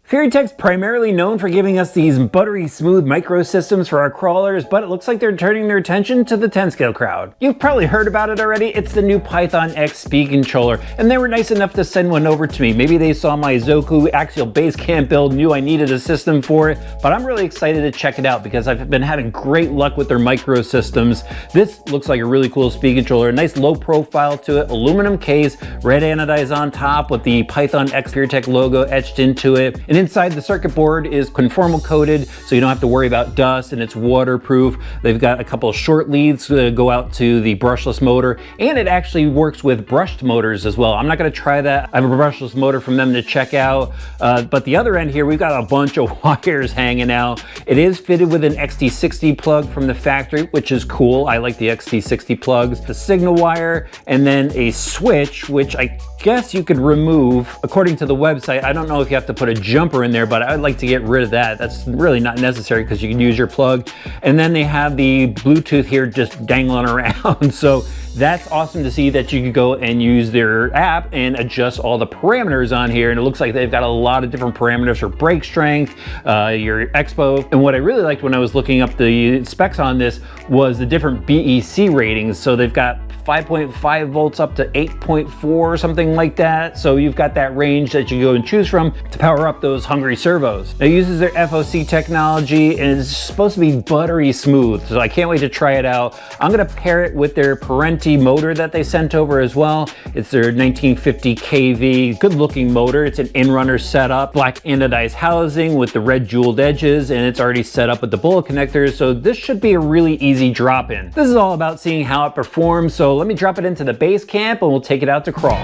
Furitek's primarily known for giving us these buttery smooth microsystems for our crawlers, but it looks like they're turning their attention to the 10 scale crowd. You've probably heard about it already. It's the new Python X speed controller, and they were nice enough to send one over to me. Maybe they saw my Zoku axial base camp build, knew I needed a system for it, but I'm really excited to check it out because I've been having great luck with their microsystems. This looks like a really cool speed controller, a nice low profile to it, aluminum case, red anodized on top with the Python X Furitek logo etched into it. And inside the circuit board is conformal coated, so you don't have to worry about dust, and it's waterproof. They've got a couple of short leads to go out to the brushless motor, and it actually works with brushed motors as well. I'm not going to try that. I have a brushless motor from them to check out, but the other end here, we've got a bunch of wires hanging out. It is fitted with an XT60 plug from the factory, which is cool. I like the XT60 plugs. The signal wire, and then a switch, which I guess you could remove. According to the website, I don't know if you have to put a jumper in there, but I'd like to get rid of that. That's really not necessary because you can use your plug. And then they have the Bluetooth here just dangling around. So that's awesome to see that you can go and use their app and adjust all the parameters on here. And it looks like they've got a lot of different parameters for brake strength, your expo. And what I really liked when I was looking up the specs on this was the different BEC ratings. So they've got 5.5 volts up to 8.4 or something like that. So you've got that range that you go and choose from to power up those hungry servos. It uses their FOC technology and it's supposed to be buttery smooth. So I can't wait to try it out. I'm gonna pair it with their Parenti motor that they sent over as well. It's their 1950 kV, good looking motor. It's an in-runner setup, black anodized housing with the red jeweled edges, and it's already set up with the bullet connectors. So this should be a really easy drop in. This is all about seeing how it performs. So let me drop it into the base camp and we'll take it out to crawl.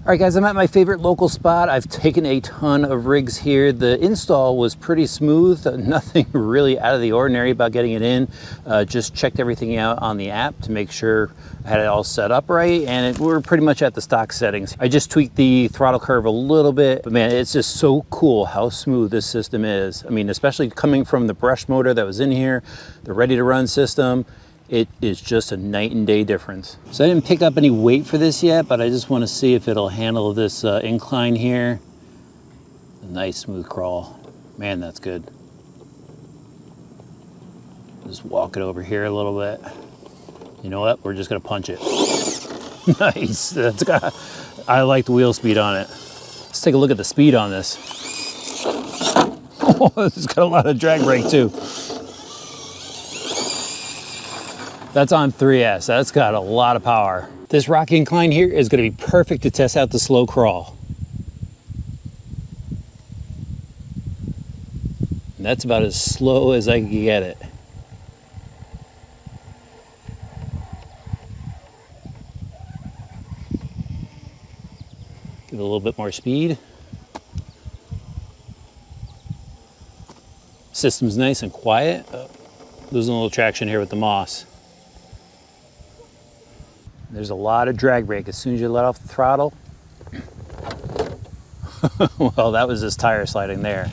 All right guys, I'm at my favorite local spot. I've taken a ton of rigs here. The install was pretty smooth, nothing really out of the ordinary about getting it in. Just checked everything out on the app to make sure I had it all set up right, and we're pretty much at the stock settings. I just tweaked the throttle curve a little bit, but man, it's just so cool how smooth this system is. I mean, especially coming from the brush motor that was in here, the ready to run system. It is just a night and day difference. So I didn't pick up any weight for this yet, but I just want to see if it'll handle this incline here. A nice smooth crawl. Man, that's good. Just walk it over here a little bit. You know what? We're just gonna punch it. Nice. That's got, I like the wheel speed on it. Let's take a look at the speed on this. Oh, it's got a lot of drag brake too. That's on 3S, that's got a lot of power. This rock incline here is gonna be perfect to test out the slow crawl. And that's about as slow as I can get it. Give it a little bit more speed. System's nice and quiet. Losing a little traction here with the moss. There's a lot of drag brake as soon as you let off the throttle. Well, that was just tire sliding there.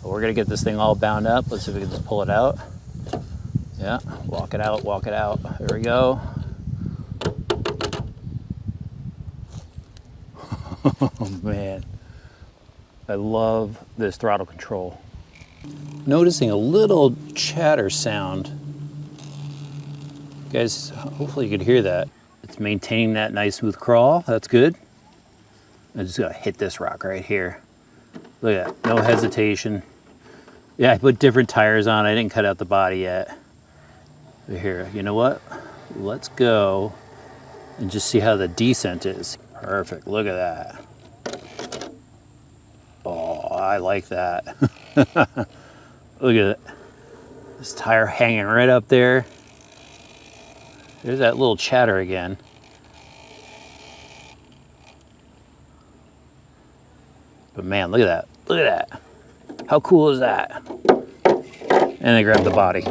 But we're gonna get this thing all bound up. Let's see if we can just pull it out. Yeah, walk it out, walk it out. There we go. Oh man, I love this throttle control. Noticing a little chatter sound. Guys, hopefully you could hear that. It's maintaining that nice smooth crawl. That's good. I just gotta hit this rock right here. Look at that, no hesitation. Yeah, I put different tires on. I didn't cut out the body yet. But here, you know what? Let's go and just see how the descent is. Perfect, look at that. Oh, I like that. Look at it. This tire hanging right up there. There's that little chatter again. But man, look at that. Look at that. How cool is that? And I grabbed the body.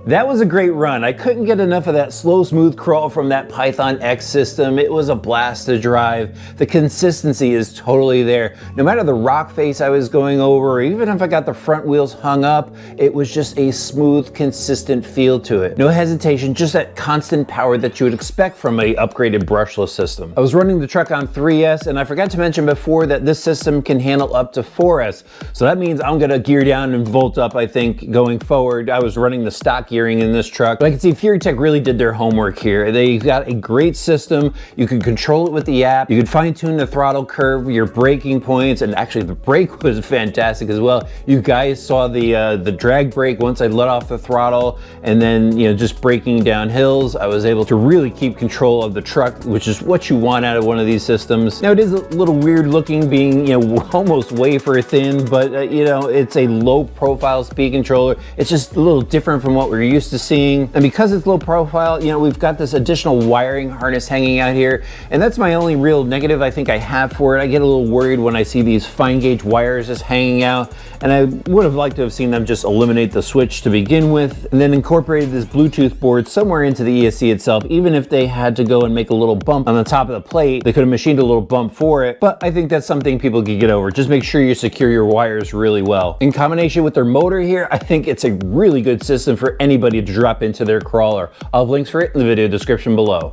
That was a great run. I couldn't get enough of that slow, smooth crawl from that Python X system. It was a blast to drive. The consistency is totally there. No matter the rock face I was going over, or even if I got the front wheels hung up, it was just a smooth, consistent feel to it. No hesitation, just that constant power that you would expect from an upgraded brushless system. I was running the truck on 3S, and I forgot to mention before that this system can handle up to 4S. So that means I'm gonna gear down and volt up, I think, going forward. I was running the stock gearing in this truck. But I can see Furitek really did their homework here. They got a great system. You can control it with the app. You can fine tune the throttle curve, your braking points, and actually the brake was fantastic as well. You guys saw the drag brake once I let off the throttle, and then just braking down hills. I was able to really keep control of the truck, which is what you want out of one of these systems. Now it is a little weird looking, being almost wafer thin, but it's a low profile speed controller. It's just a little different from what we're used to seeing, and because it's low profile, we've got this additional wiring harness hanging out here, and that's my only real negative I think I have for it. I get a little worried when I see these fine gauge wires just hanging out, and I would have liked to have seen them just eliminate the switch to begin with, and then incorporated this Bluetooth board somewhere into the ESC itself. Even if they had to go and make a little bump on the top of the plate, they could have machined a little bump for it, but I think that's something people could get over. Just make sure you secure your wires really well. In combination with their motor here, I think it's a really good system for anybody to drop into their crawler. I'll have links for it in the video description below.